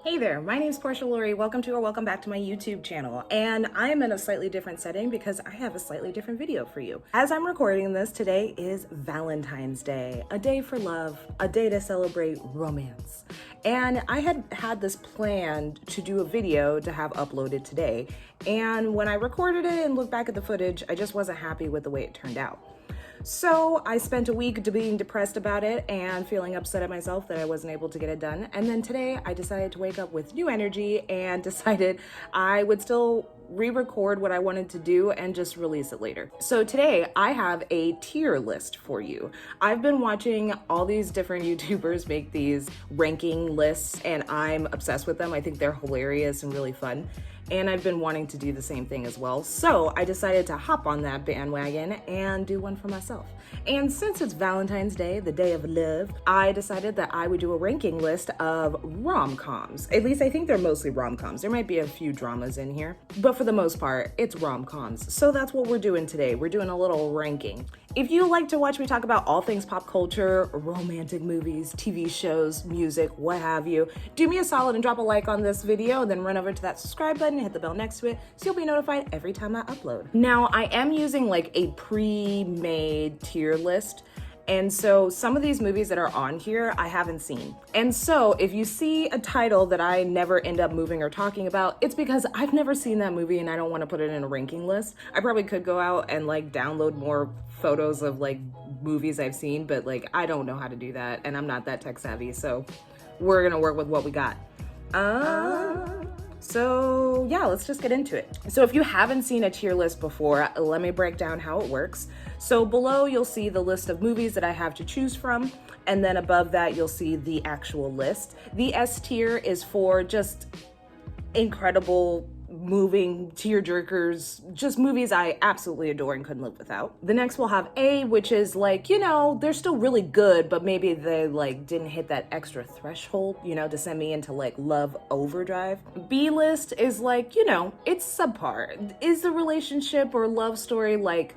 Hey there, my name is Porsha Lauri. Welcome to or welcome back to my YouTube channel. And I am in a slightly different setting because I have a slightly different video for you. As I'm recording this, today is Valentine's Day, a day for love, a day to celebrate romance. And I had this planned to do a video to have uploaded today. And when I recorded it and looked back at the footage, I just wasn't happy with the way it turned out. So I spent a week being depressed about it and feeling upset at myself that I wasn't able to get it done. And then today I decided to wake up with new energy and decided I would still re-record what I wanted to do and just release it later. So today I have a tier list for you. I've been watching all these different YouTubers make these ranking lists and I'm obsessed with them. I think they're hilarious and really fun. And I've been wanting to do the same thing as well. So I decided to hop on that bandwagon and do one for myself. And since it's Valentine's Day, the day of love, I decided that I would do a ranking list of rom-coms. At least I think they're mostly rom-coms. There might be a few dramas in here, but for the most part, it's rom-coms. So that's what we're doing today. We're doing a little ranking. If you like to watch me talk about all things pop culture, romantic movies, TV shows, music, what have you, do me a solid and drop a like on this video and then run over to that subscribe button and hit the bell next to it so you'll be notified every time I upload. Now, I am using like a pre-made tier list. And so some of these movies that are on here, I haven't seen. And so if you see a title that I never end up moving or talking about, it's because I've never seen that movie and I don't want to put it in a ranking list. I probably could go out and like download more photos of like movies I've seen, but like I don't know how to do that and I'm not that tech savvy. So we're gonna work with what we got. So yeah, let's just get into it. So if you haven't seen a tier list before, let me break down how it works. So below you'll see the list of movies that I have to choose from. And then above that, you'll see the actual list. The S tier is for just incredible, moving, tear-jerkers, just movies I absolutely adore and couldn't live without. The next we'll have A, which is like, you know, they're still really good, but maybe they like didn't hit that extra threshold, you know, to send me into like love overdrive. B list is like, you know, it's subpar. Is the relationship or love story like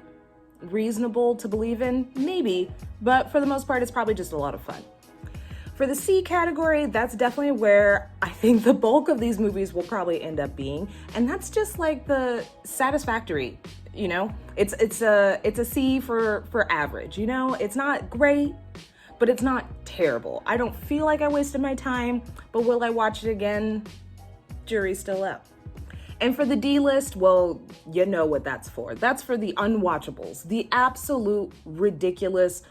reasonable to believe in? Maybe, but for the most part, it's probably just a lot of fun. For the C category, that's definitely where I think the bulk of these movies will probably end up being. And that's just like the satisfactory, you know? It's a C for average, you know? It's not great, but it's not terrible. I don't feel like I wasted my time, but will I watch it again? Jury's still out. And for the D list, well, you know what that's for. That's for the unwatchables, the absolute ridiculous,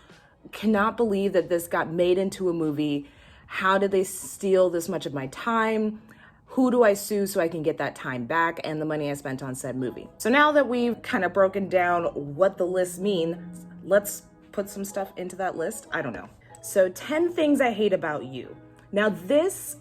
cannot believe that this got made into a movie. How did they steal this much of my time? Who do I sue so I can get that time back and the money I spent on said movie? So now that we've kind of broken down what the lists mean, let's put some stuff into that list. I don't know. So 10 things I hate about you. Now this,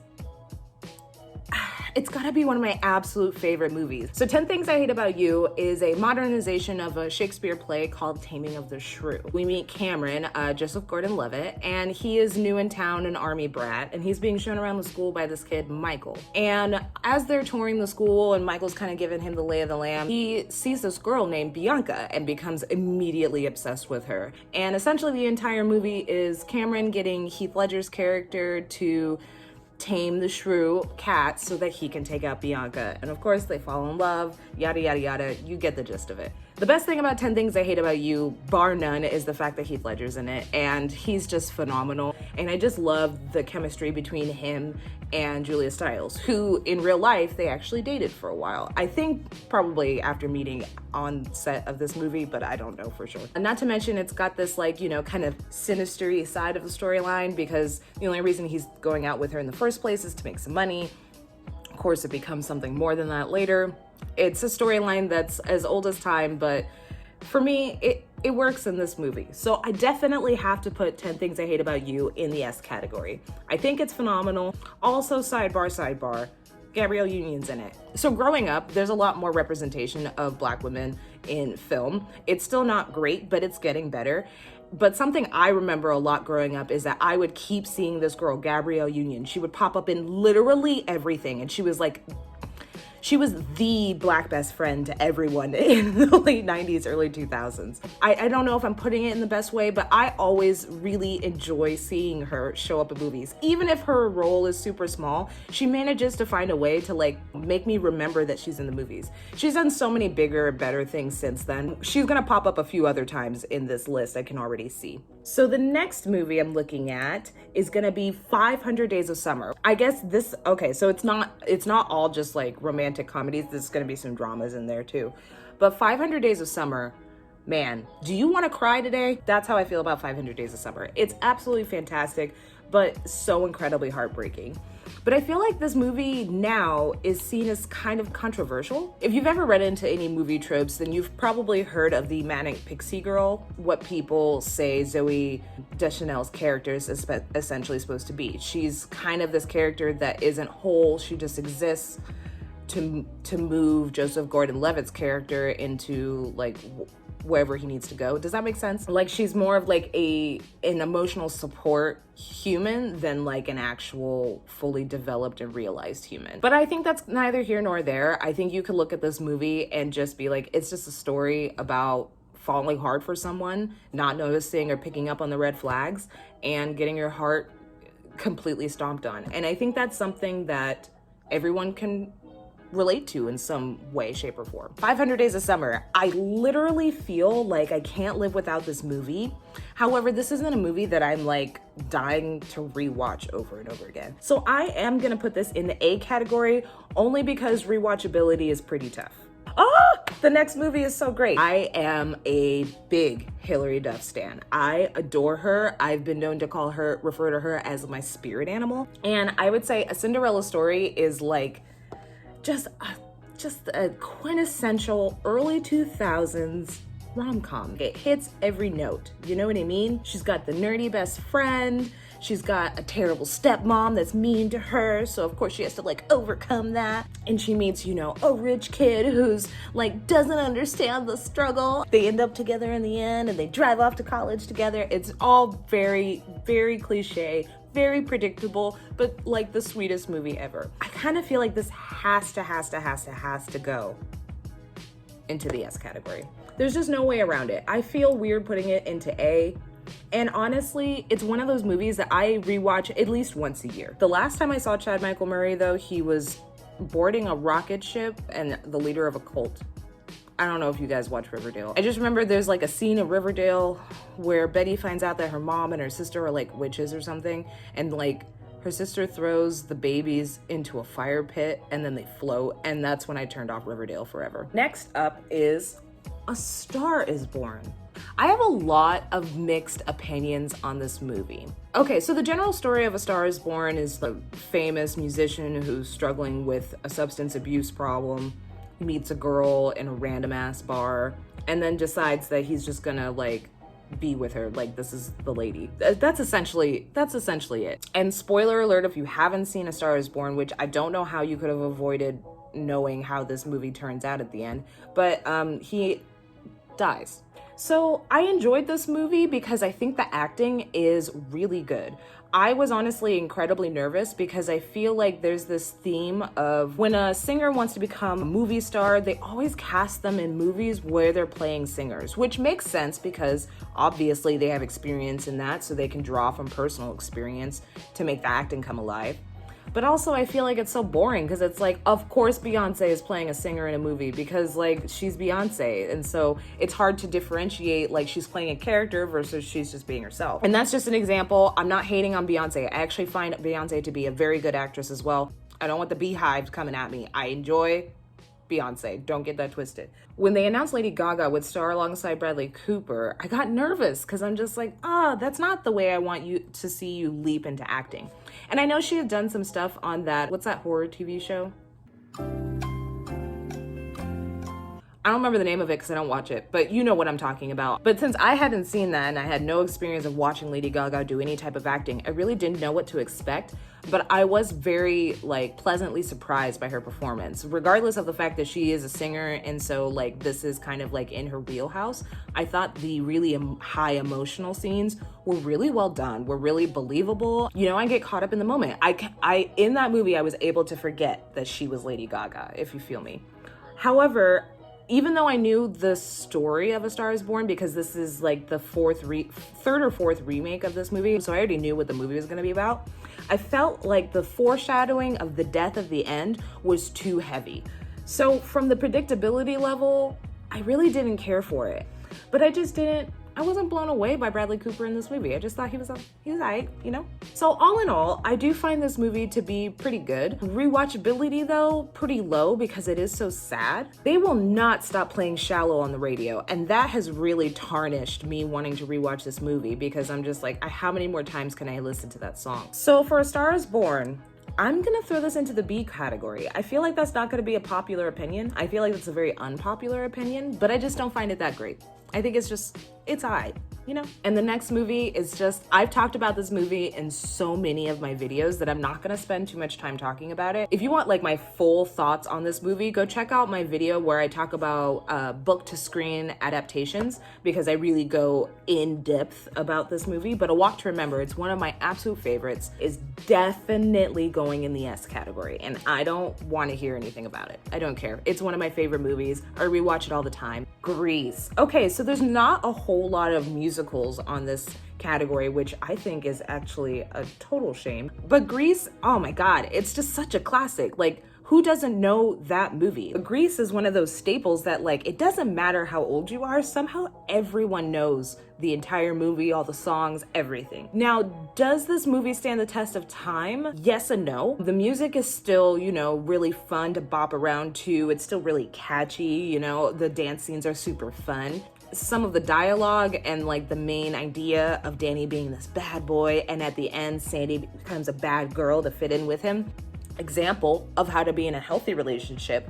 it's gotta be one of my absolute favorite movies. So 10 Things I Hate About You is a modernization of a Shakespeare play called Taming of the Shrew. We meet Cameron, Joseph Gordon-Levitt, and he is new in town, an army brat, and he's being shown around the school by this kid, Michael. And as they're touring the school and Michael's kind of giving him the lay of the land, he sees this girl named Bianca and becomes immediately obsessed with her. And essentially the entire movie is Cameron getting Heath Ledger's character to tame the shrew cat so that he can take out Bianca. And of course they fall in love, yada, yada, yada. You get the gist of it. The best thing about 10 Things I Hate About You, bar none, is the fact that Heath Ledger's in it. And he's just phenomenal. And I just love the chemistry between him and Julia Stiles, who in real life, they actually dated for a while. I think probably after meeting on set of this movie, but I don't know for sure. And not to mention it's got this like, you know, kind of sinister-y side of the storyline because the only reason he's going out with her in the first place is to make some money. Of course, it becomes something more than that later. It's a storyline that's as old as time, but for me, it works in this movie. So I definitely have to put 10 Things I Hate About You in the S category. I think it's phenomenal. Also, sidebar, Gabrielle Union's in it. So growing up, there's a lot more representation of Black women in film. It's still not great, but it's getting better. But something I remember a lot growing up is that I would keep seeing this girl, Gabrielle Union. She would pop up in literally everything. And she was like She was the black best friend to everyone in the late 90s, early 2000s. I don't know if I'm putting it in the best way, but I always really enjoy seeing her show up in movies. Even if her role is super small, she manages to find a way to like make me remember that she's in the movies. She's done so many bigger, better things since then. She's gonna pop up a few other times in this list, I can already see. So the next movie I'm looking at is gonna be 500 Days of Summer. I guess this, okay, so it's not all just like romantic comedies. There's going to be some dramas in there too. But 500 Days of Summer, man, do you want to cry today? That's how I feel about 500 Days of Summer. It's absolutely fantastic, but so incredibly heartbreaking. But I feel like this movie now is seen as kind of controversial. If you've ever read into any movie tropes, then you've probably heard of the manic pixie girl, what people say Zooey Deschanel's character is essentially supposed to be. She's kind of this character that isn't whole. She just exists to move Joseph Gordon-Levitt's character into like wherever he needs to go. Does that make sense? Like she's more of like an emotional support human than like an actual fully developed and realized human. But I think that's neither here nor there. I think you could look at this movie and just be like, it's just a story about falling hard for someone, not noticing or picking up on the red flags, and getting your heart completely stomped on. And I think that's something that everyone can relate to in some way, shape, or form. 500 Days of Summer. I literally feel like I can't live without this movie. However, this isn't a movie that I'm like dying to rewatch over and over again. So I am gonna put this in the A category only because rewatchability is pretty tough. Oh, the next movie is so great. I am a big Hilary Duff stan. I adore her. I've been known to refer to her as my spirit animal. And I would say A Cinderella Story is like just a quintessential early 2000s rom-com. It hits every note, you know what I mean? She's got the nerdy best friend, she's got a terrible stepmom that's mean to her, so of course she has to like overcome that. And she meets, you know, a rich kid who's like doesn't understand the struggle. They end up together in the end and they drive off to college together. It's all very, very cliche, very predictable, but like the sweetest movie ever. I kind of feel like this has to go into the S category. There's just no way around it. I feel weird putting it into A. And honestly, it's one of those movies that I rewatch at least once a year. The last time I saw Chad Michael Murray though, he was boarding a rocket ship and the leader of a cult. I don't know if you guys watch Riverdale. I just remember there's like a scene of Riverdale where Betty finds out that her mom and her sister are like witches or something, and like her sister throws the babies into a fire pit and then they float, and that's when I turned off Riverdale forever. Next up is A Star is Born. I have a lot of mixed opinions on this movie. Okay, so the general story of A Star is Born is the famous musician who's struggling with a substance abuse problem, meets a girl in a random ass bar, and then decides that he's just gonna like be with her, like this is the lady. That's essentially it. And spoiler alert, if you haven't seen A Star is Born, which I don't know how you could have avoided knowing how this movie turns out at the end, but he dies. So I enjoyed this movie because I think the acting is really good. I was honestly incredibly nervous because I feel like there's this theme of when a singer wants to become a movie star, they always cast them in movies where they're playing singers, which makes sense because obviously they have experience in that, so they can draw from personal experience to make the acting come alive. But also I feel like it's so boring because it's like, of course Beyonce is playing a singer in a movie because like she's Beyonce. And so it's hard to differentiate like she's playing a character versus she's just being herself. And that's just an example. I'm not hating on Beyonce. I actually find Beyonce to be a very good actress as well. I don't want the beehive coming at me. I enjoy Beyonce, don't get that twisted. When they announced Lady Gaga would star alongside Bradley Cooper, I got nervous because I'm just like, that's not the way I want you to see you leap into acting. And I know she had done some stuff on that, what's that horror TV show? I don't remember the name of it because I don't watch it, but you know what I'm talking about. But since I hadn't seen that and I had no experience of watching Lady Gaga do any type of acting, I really didn't know what to expect. But I was very like pleasantly surprised by her performance, regardless of the fact that she is a singer. And so like this is kind of like in her wheelhouse. I thought the really high emotional scenes were really well done, were really believable. You know, I get caught up in the moment. I in that movie, I was able to forget that she was Lady Gaga, if you feel me. However, even though I knew the story of A Star is Born, because this is like the third or fourth remake of this movie, so I already knew what the movie was going to be about, I felt like the foreshadowing of the death of the end was too heavy. So from the predictability level, I really didn't care for it. But I wasn't blown away by Bradley Cooper in this movie. I just thought he was alright, you know? So all in all, I do find this movie to be pretty good. Rewatchability though, pretty low because it is so sad. They will not stop playing Shallow on the radio, and that has really tarnished me wanting to rewatch this movie because I'm just like, how many more times can I listen to that song? So for A Star is Born, I'm gonna throw this into the B category. I feel like that's not gonna be a popular opinion. I feel like it's a very unpopular opinion, but I just don't find it that great. I think it's alright, you know? And the next movie is just, I've talked about this movie in so many of my videos that I'm not gonna spend too much time talking about it. If you want like my full thoughts on this movie, go check out my video where I talk about book to screen adaptations, because I really go in depth about this movie. But A Walk to Remember, it's one of my absolute favorites, is definitely going in the S category, and I don't want to hear anything about it. I don't care. It's one of my favorite movies. I rewatch it all the time. Grease. Okay, so there's not a whole lot of musicals on this category, which I think is actually a total shame. But Grease, oh my God, it's just such a classic. Like, who doesn't know that movie? Grease is one of those staples that like, it doesn't matter how old you are, somehow everyone knows the entire movie, all the songs, everything. Now, does this movie stand the test of time? Yes and no. The music is still, you know, really fun to bop around to. It's still really catchy, you know, the dance scenes are super fun. Some of the dialogue and like the main idea of Danny being this bad boy, and at the end, Sandy becomes a bad girl to fit in with him. Example of how to be in a healthy relationship.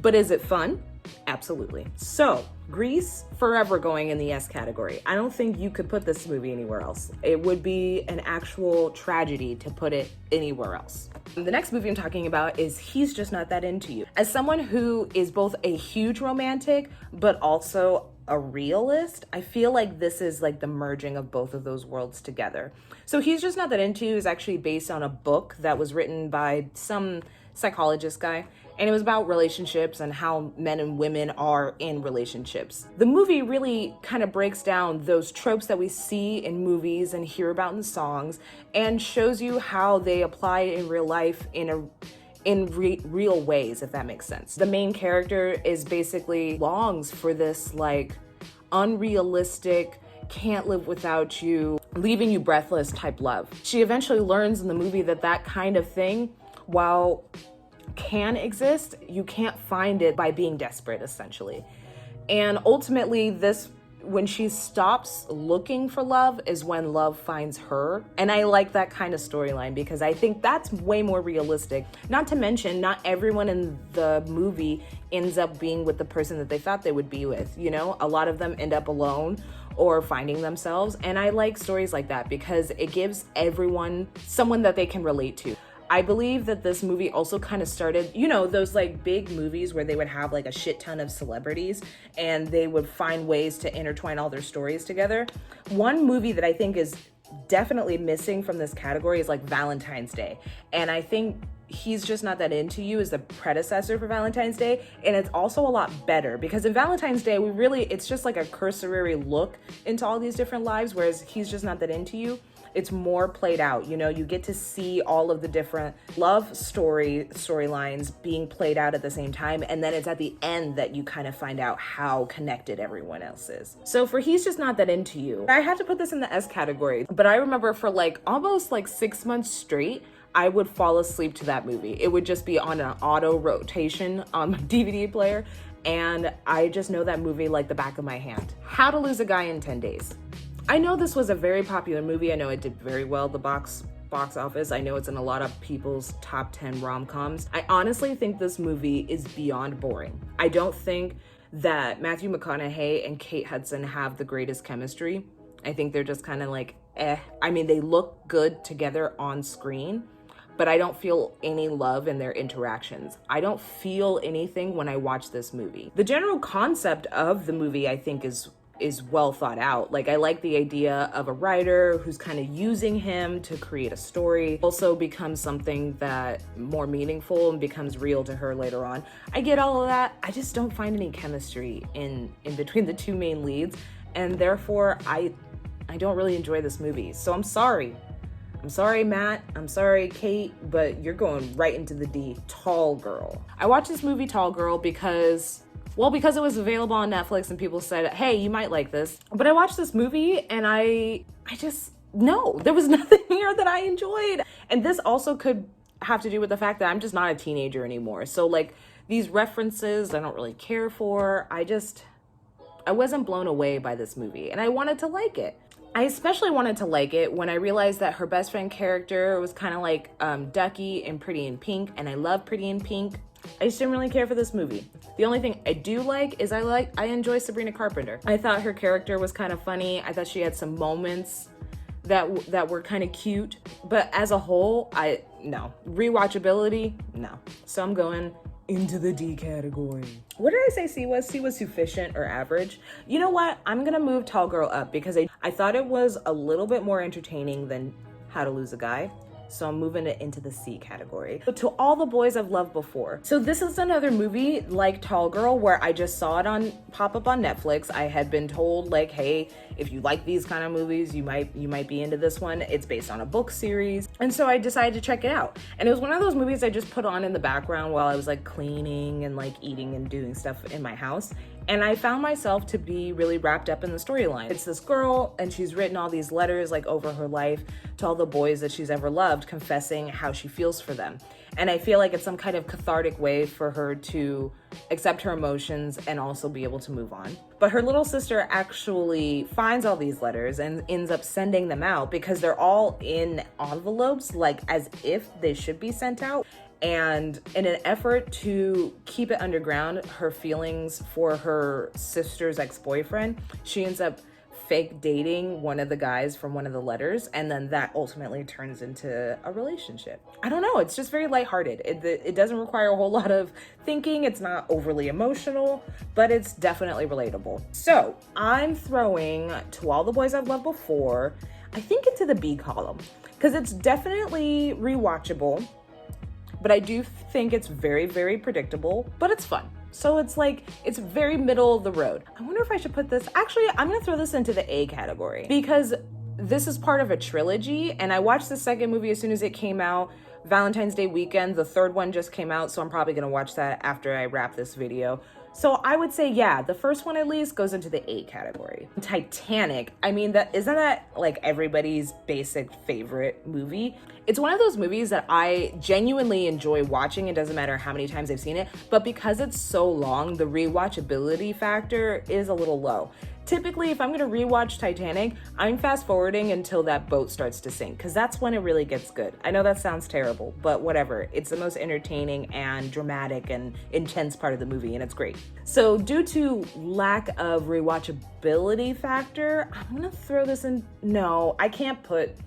But is it fun? Absolutely. So Grease, forever going in the S category. I don't think you could put this movie anywhere else. It would be an actual tragedy to put it anywhere else. The next movie I'm talking about is He's Just Not That Into You. As someone who is both a huge romantic but also a realist, I feel like this is like the merging of both of those worlds together. So He's Just Not That Into You is actually based on a book that was written by some psychologist guy, and it was about relationships and how men and women are in relationships. The movie really kind of breaks down those tropes that we see in movies and hear about in songs, and shows you how they apply in real life in real ways, if that makes sense. The main character is basically longs for this like unrealistic, can't live without you, leaving you breathless type love. She eventually learns in the movie that that kind of thing, while can exist, you can't find it by being desperate, essentially. And ultimately, when she stops looking for love is when love finds her. And I like that kind of storyline because I think that's way more realistic. Not to mention, not everyone in the movie ends up being with the person that they thought they would be with, you know? A lot of them end up alone or finding themselves. And I like stories like that because it gives everyone someone that they can relate to. I believe that this movie also kind of started, you know, those like big movies where they would have like a shit ton of celebrities and they would find ways to intertwine all their stories together. One movie that I think is definitely missing from this category is like Valentine's Day. And I think He's Just Not That Into You is the predecessor for Valentine's Day. And it's also a lot better because in Valentine's Day, it's just like a cursory look into all these different lives, whereas He's Just Not That Into You, it's more played out. You know, you get to see all of the different love storylines being played out at the same time. And then it's at the end that you kind of find out how connected everyone else is. So for He's Just Not That Into You, I had to put this in the S category, but I remember for like almost like 6 months straight, I would fall asleep to that movie. It would just be on an auto rotation on my DVD player. And I just know that movie like the back of my hand. How to Lose a Guy in 10 Days. I know this was a very popular movie. I know it did very well at the box office. I know it's in a lot of people's top 10 rom-coms. I honestly think this movie is beyond boring. I don't think that Matthew McConaughey and Kate Hudson have the greatest chemistry. I think they're just kind of like, eh. I mean, they look good together on screen, but I don't feel any love in their interactions. I don't feel anything when I watch this movie. The general concept of the movie, I think, is well thought out. Like, I like the idea of a writer who's kind of using him to create a story, also becomes something that more meaningful and becomes real to her later on. I get all of that. I just don't find any chemistry in between the two main leads, and therefore I don't really enjoy this movie. So I'm sorry. I'm sorry, Matt. I'm sorry, Kate, but you're going right into the D. Tall Girl. I watched this movie, Tall Girl, because it was available on Netflix and people said, hey, you might like this. But I watched this movie and I just, no, there was nothing here that I enjoyed. And this also could have to do with the fact that I'm just not a teenager anymore. So like these references I don't really care for. I wasn't blown away by this movie and I wanted to like it. I especially wanted to like it when I realized that her best friend character was kind of like Ducky in Pretty in Pink, and I love Pretty in Pink. I just didn't really care for this movie. The only thing I do like is I enjoy Sabrina Carpenter. I thought her character was kind of funny. I thought she had some moments that were kind of cute, but as a whole, no. Rewatchability, no. So I'm going into the D category. What did I say C was? C was sufficient or average. You know what? I'm gonna move Tall Girl up because I thought it was a little bit more entertaining than How to Lose a Guy. So I'm moving it into the C category. So To All the Boys I've Loved Before. So this is another movie like Tall Girl where I just saw it pop up on Netflix. I had been told like, hey, if you like these kind of movies, you might be into this one. It's based on a book series. And so I decided to check it out. And it was one of those movies I just put on in the background while I was like cleaning and like eating and doing stuff in my house. And I found myself to be really wrapped up in the storyline. It's this girl and she's written all these letters like over her life to all the boys that she's ever loved, confessing how she feels for them. And I feel like it's some kind of cathartic way for her to accept her emotions and also be able to move on. But her little sister actually finds all these letters and ends up sending them out because they're all in envelopes, like as if they should be sent out. And in an effort to keep it underground, her feelings for her sister's ex-boyfriend, she ends up fake dating one of the guys from one of the letters, and then that ultimately turns into a relationship. I don't know, it's just very lighthearted. It doesn't require a whole lot of thinking, it's not overly emotional, but it's definitely relatable. So I'm throwing To All the Boys I've Loved Before, I think into the B column, because it's definitely rewatchable, but I do think it's very, very predictable, but it's fun. So it's like, it's very middle of the road. I wonder if I should put this, actually, I'm gonna throw this into the A category because this is part of a trilogy and I watched the second movie as soon as it came out, Valentine's Day weekend. The third one just came out, so I'm probably gonna watch that after I wrap this video. So I would say, yeah, the first one at least goes into the A category. Titanic, I mean, isn't that like everybody's basic favorite movie? It's one of those movies that I genuinely enjoy watching. It doesn't matter how many times I've seen it, but because it's so long, the rewatchability factor is a little low. Typically, if I'm gonna rewatch Titanic, I'm fast forwarding until that boat starts to sink, because that's when it really gets good. I know that sounds terrible, but whatever. It's the most entertaining and dramatic and intense part of the movie, and it's great. So due to lack of rewatchability factor, I'm gonna throw this in, no, I can't put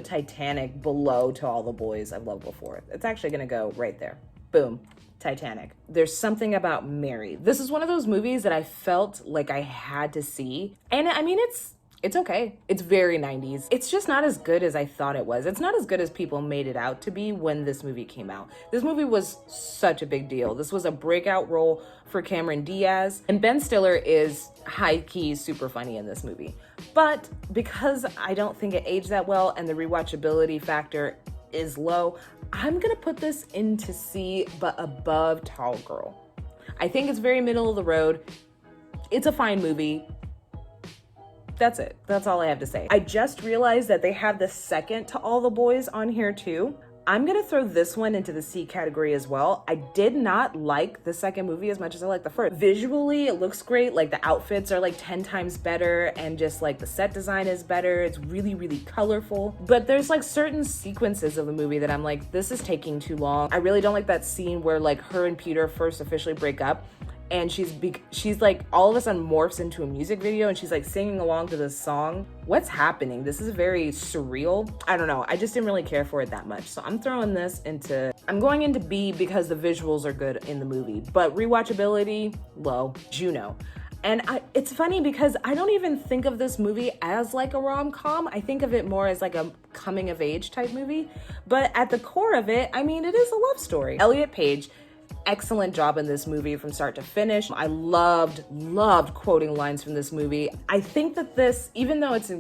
Titanic below To All the Boys I've Loved Before. It's actually gonna go right there. Boom. Titanic. There's something about Mary. This is one of those movies that I felt like I had to see. And I mean, it's okay. It's very 90s. It's just not as good as I thought it was. It's not as good as people made it out to be when this movie came out. This movie was such a big deal. This was a breakout role for Cameron Diaz. And Ben Stiller is high-key super funny in this movie. But because I don't think it aged that well and the rewatchability factor is low, I'm gonna put this into C, but above Tall Girl. I think it's very middle of the road. It's a fine movie. That's it. That's all I have to say. I just realized that they have the second To All the Boys on here too. I'm gonna throw this one into the C category as well. I did not like the second movie as much as I liked the first. Visually, it looks great. Like the outfits are like 10 times better and just like the set design is better. It's really, really colorful. But there's like certain sequences of the movie that I'm like, this is taking too long. I really don't like that scene where like her and Peter first officially break up. and she's like all of a sudden morphs into a music video and she's like singing along to this song. What's happening? This is very surreal. I don't know. I just didn't really care for it that much. So I'm going into B because the visuals are good in the movie, but rewatchability, low, Juno. And it's funny because I don't even think of this movie as like a rom-com. I think of it more as like a coming of age type movie. But at the core of it, I mean, it is a love story. Elliot Page, excellent job in this movie from start to finish. I loved quoting lines from this movie. I think that this, even though it's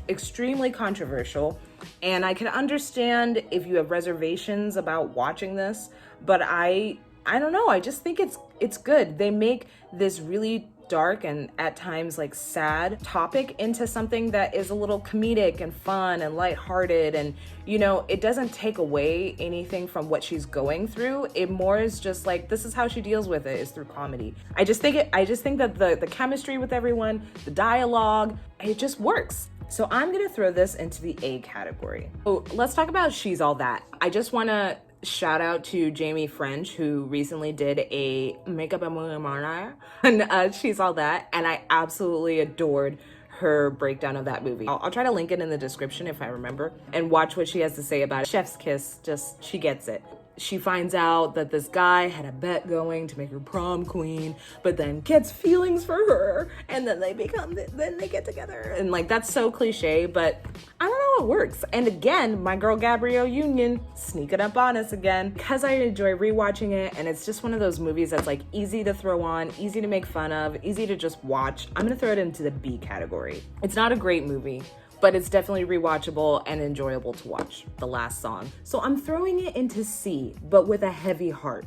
extremely controversial, and I can understand if you have reservations about watching this, but I don't know, I just think it's good. They make this really dark and at times like sad topic into something that is a little comedic and fun and lighthearted, and you know, it doesn't take away anything from what she's going through. It more is just like, this is how she deals with it, is through comedy. I just think that the chemistry with everyone, the dialogue, it just works. So I'm gonna throw this into the A category. So let's talk about She's All That. I just wanna shout out to Jaimie French, who recently did a makeup and She's All That, and I absolutely adored her breakdown of that movie. I'll try to link it in the description if I remember, and watch what she has to say about it. Chef's kiss, just, she gets it. She finds out that this guy had a bet going to make her prom queen, but then gets feelings for her, and then they get together. And like, that's so cliche, but I don't know, it works. And again, my girl Gabrielle Union sneaking up on us again, because I enjoy rewatching it, and it's just one of those movies that's like easy to throw on, easy to make fun of, easy to just watch. I'm gonna throw it into the B category. It's not a great movie, but it's definitely rewatchable and enjoyable to watch. The Last Song. So I'm throwing it into C, but with a heavy heart.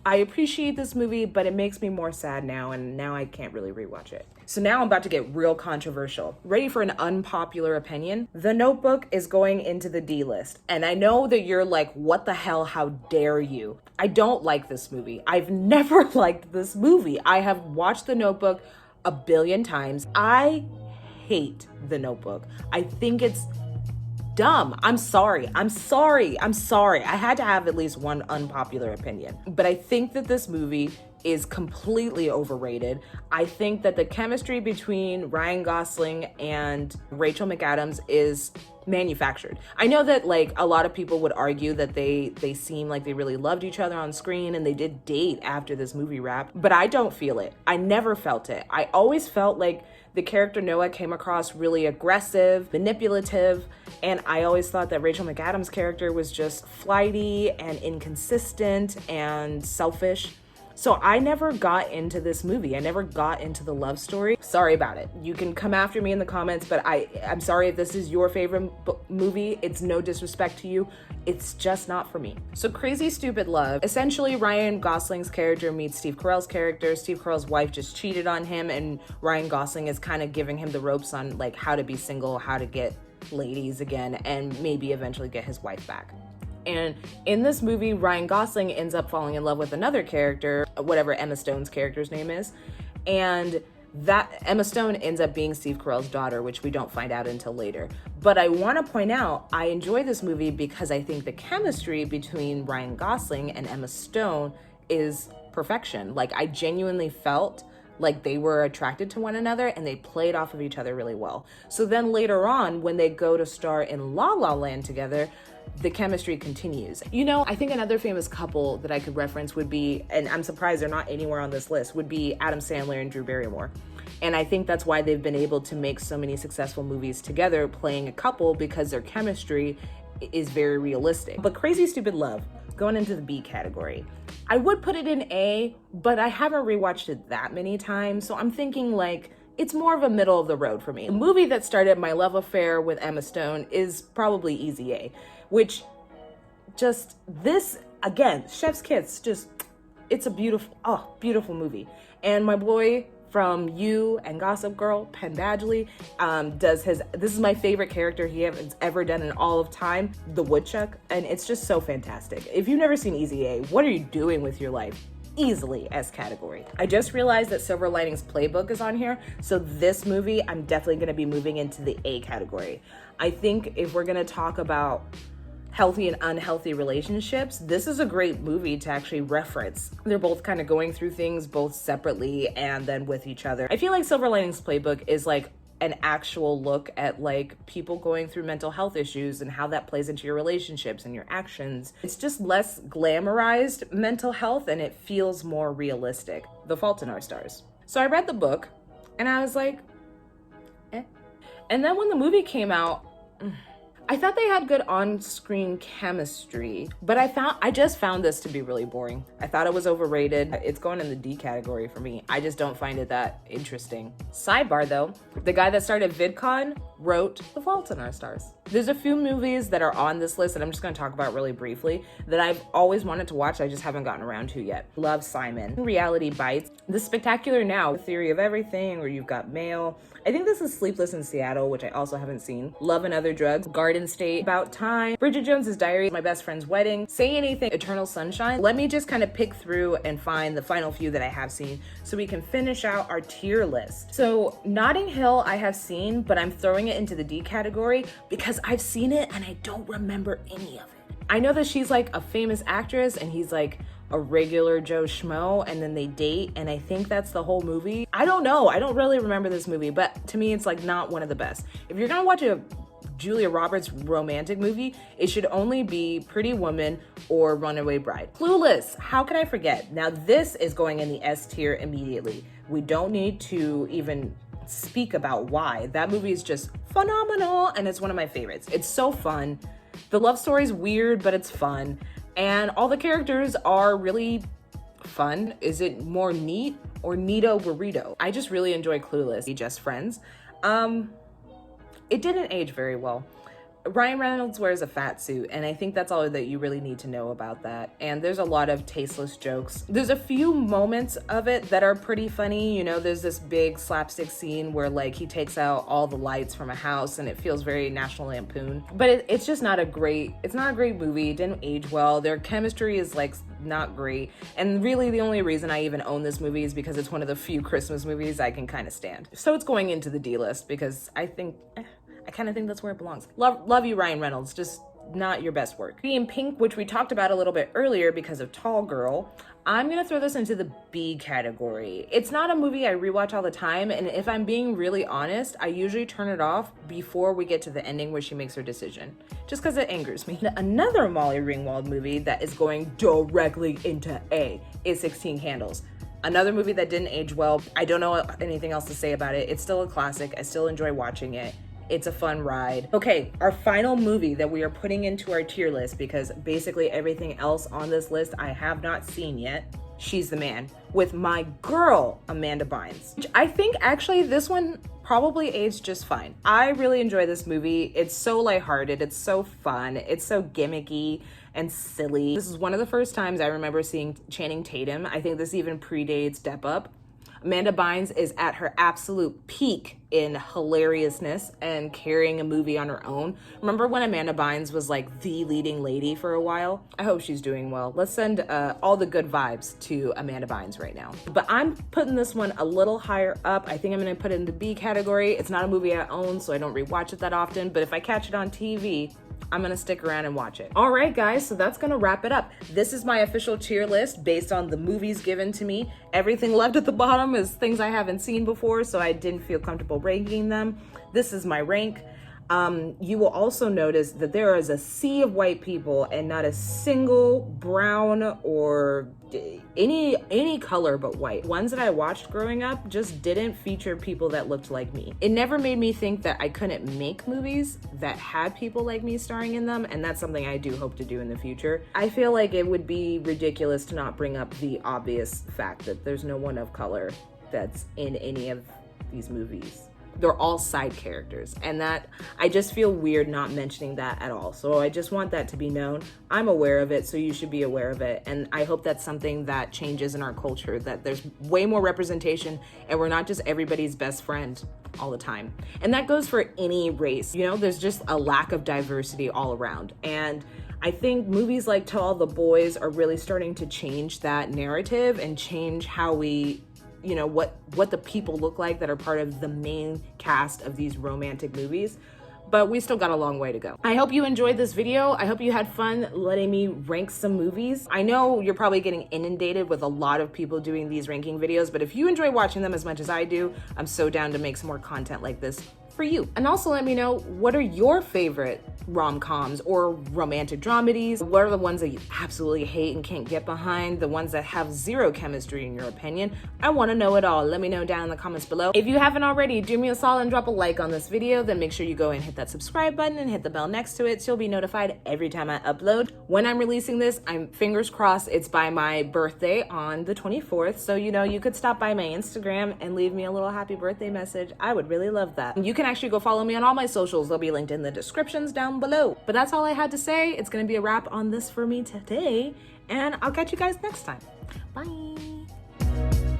I appreciate this movie, but it makes me more sad now, and now I can't really rewatch it. So now I'm about to get real controversial. Ready for an unpopular opinion? The Notebook is going into the D list. And I know that you're like, what the hell, how dare you? I don't like this movie. I've never liked this movie. I have watched The Notebook a billion times. I hate The Notebook. I think it's dumb. I'm sorry. I had to have at least one unpopular opinion. But I think that this movie is completely overrated. I think that the chemistry between Ryan Gosling and Rachel McAdams is manufactured. I know that like a lot of people would argue that they seem like they really loved each other on screen and they did date after this movie wrapped, but I don't feel it. I never felt it. I always felt like the character Noah came across really aggressive, manipulative, and I always thought that Rachel McAdams' character was just flighty and inconsistent and selfish. So I never got into this movie. I never got into the love story. Sorry about it. You can come after me in the comments, but I'm sorry if this is your favorite movie. It's no disrespect to you. It's just not for me. So Crazy Stupid Love. Essentially, Ryan Gosling's character meets Steve Carell's character. Steve Carell's wife just cheated on him, and Ryan Gosling is kind of giving him the ropes on like how to be single, how to get ladies again, and maybe eventually get his wife back. And in this movie, Ryan Gosling ends up falling in love with another character, whatever Emma Stone's character's name is. And that Emma Stone ends up being Steve Carell's daughter, which we don't find out until later. But I want to point out, I enjoy this movie because I think the chemistry between Ryan Gosling and Emma Stone is perfection. Like, I genuinely felt like they were attracted to one another and they played off of each other really well. So then later on, when they go to star in La La Land together, the chemistry continues. You know, I think another famous couple that I could reference would be, and I'm surprised they're not anywhere on this list, would be Adam Sandler and Drew Barrymore. And I think that's why they've been able to make so many successful movies together, playing a couple, because their chemistry is very realistic. But Crazy Stupid Love, going into the B category. I would put it in A, but I haven't rewatched it that many times, so I'm thinking like, it's more of a middle of the road for me. The movie that started my love affair with Emma Stone is probably easy A, which just this, again, Chef's Kiss, just, it's a beautiful movie. And my boy from You and Gossip Girl, Penn Badgley, this is my favorite character he has ever done in all of time, the Woodchuck, and it's just so fantastic. If you've never seen Easy A, what are you doing with your life? Easily S category. I just realized that Silver Linings Playbook is on here, so this movie I'm definitely going to be moving into the A category. I think if we're going to talk about healthy and unhealthy relationships, this is a great movie to actually reference. They're both kind of going through things both separately and then with each other. I feel like Silver Linings Playbook is like an actual look at like people going through mental health issues and how that plays into your relationships and your actions. It's just less glamorized mental health and it feels more realistic. The Fault in Our Stars. So I read the book and I was like, eh. And then when the movie came out, I thought they had good on-screen chemistry, but I just found this to be really boring. I thought it was overrated. It's going in the D category for me. I just don't find it that interesting. Sidebar though, the guy that started VidCon wrote The Fault in Our Stars. There's a few movies that are on this list that I'm just gonna talk about really briefly that I've always wanted to watch, I just haven't gotten around to yet. Love Simon, Reality Bites, The Spectacular Now, Theory of Everything, where you've got Mail. I think this is Sleepless in Seattle, which I also haven't seen. Love and Other Drugs, Garden State, About Time, Bridget Jones's Diary, My Best Friend's Wedding, Say Anything, Eternal Sunshine. Let me just kind of pick through and find the final few that I have seen so we can finish out our tier list. So Notting Hill I have seen, but I'm throwing it into the D category because I've seen it and I don't remember any of it. I know that she's like a famous actress and he's like a regular Joe Schmo and then they date and I think that's the whole movie. I don't know. I don't really remember this movie, but to me it's like not one of the best. If you're gonna watch a Julia Roberts romantic movie, it should only be Pretty Woman or Runaway Bride. Clueless, how can I forget? Now this is going in the S tier immediately. We don't need to even speak about why. That movie is just phenomenal and it's one of my favorites. It's so fun. The love story's weird, but it's fun. And all the characters are really fun. Is it more neat or neato burrito? I just really enjoy Clueless. Just Friends. It didn't age very well. Ryan Reynolds wears a fat suit, and I think that's all that you really need to know about that. And there's a lot of tasteless jokes. There's a few moments of it that are pretty funny. You know, there's this big slapstick scene where like he takes out all the lights from a house and it feels very National Lampoon. But it's just not a great, it's not a great movie. It didn't age well. Their chemistry is like not great. And really the only reason I even own this movie is because it's one of the few Christmas movies I can kind of stand. So it's going into the D list because I think, I kind of think that's where it belongs. Love you, Ryan Reynolds, just not your best work. Being Pink, which we talked about a little bit earlier because of Tall Girl, I'm gonna throw this into the B category. It's not a movie I rewatch all the time, and if I'm being really honest, I usually turn it off before we get to the ending where she makes her decision, just because it angers me. Another Molly Ringwald movie that is going directly into A is 16 Candles. Another movie that didn't age well. I don't know anything else to say about it. It's still a classic. I still enjoy watching it. It's a fun ride. Okay, our final movie that we are putting into our tier list, because basically everything else on this list I have not seen yet. She's the Man, with my girl, Amanda Bynes. I think actually this one probably aged just fine. I really enjoy this movie. It's so lighthearted, it's so fun, it's so gimmicky and silly. This is one of the first times I remember seeing Channing Tatum. I think this even predates Step Up. Amanda Bynes is at her absolute peak in hilariousness and carrying a movie on her own. Remember when Amanda Bynes was like the leading lady for a while? I hope she's doing well. Let's send all the good vibes to Amanda Bynes right now. But I'm putting this one a little higher up. I think I'm gonna put it in the B category. It's not a movie I own, so I don't rewatch it that often, but if I catch it on TV, I'm gonna stick around and watch it. All right, guys, so that's gonna wrap it up. This is my official tier list based on the movies given to me. Everything left at the bottom is things I haven't seen before, so I didn't feel comfortable ranking them. This is my rank. You will also notice that there is a sea of white people and not a single brown or any color but white. Ones that I watched growing up just didn't feature people that looked like me. It never made me think that I couldn't make movies that had people like me starring in them, and that's something I do hope to do in the future. I feel like it would be ridiculous to not bring up the obvious fact that there's no one of color that's in any of these movies. They're all side characters, and that I just feel weird not mentioning that at all. So I just want that to be known. I'm aware of it, so you should be aware of it, and I hope that's something that changes in our culture, that there's way more representation and we're not just everybody's best friend all the time. And that goes for any race. You know, there's just a lack of diversity all around, and I think movies like To All the Boys are really starting to change that narrative and change how we, you know, what the people look like that are part of the main cast of these romantic movies. but we still got a long way to go. I hope you enjoyed this video. I hope you had fun letting me rank some movies. I know you're probably getting inundated with a lot of people doing these ranking videos, but if you enjoy watching them as much as I do, I'm so down to make some more content like this for you. And also let me know, what are your favorite rom-coms or romantic dramedies? What are the ones that you absolutely hate and can't get behind? The ones that have zero chemistry in your opinion? I want to know it all. Let me know down in the comments below. If you haven't already, do me a solid and drop a like on this video. Then make sure you go and hit that subscribe button and hit the bell next to it so you'll be notified every time I upload. When I'm releasing this, I'm fingers crossed it's by my birthday on the 24th. So you could stop by my Instagram and leave me a little happy birthday message. I would really love that. You can actually go follow me on all my socials. They'll be linked in the descriptions down below. But that's all I had to say. It's gonna be a wrap on this for me today, and I'll catch you guys next time. Bye.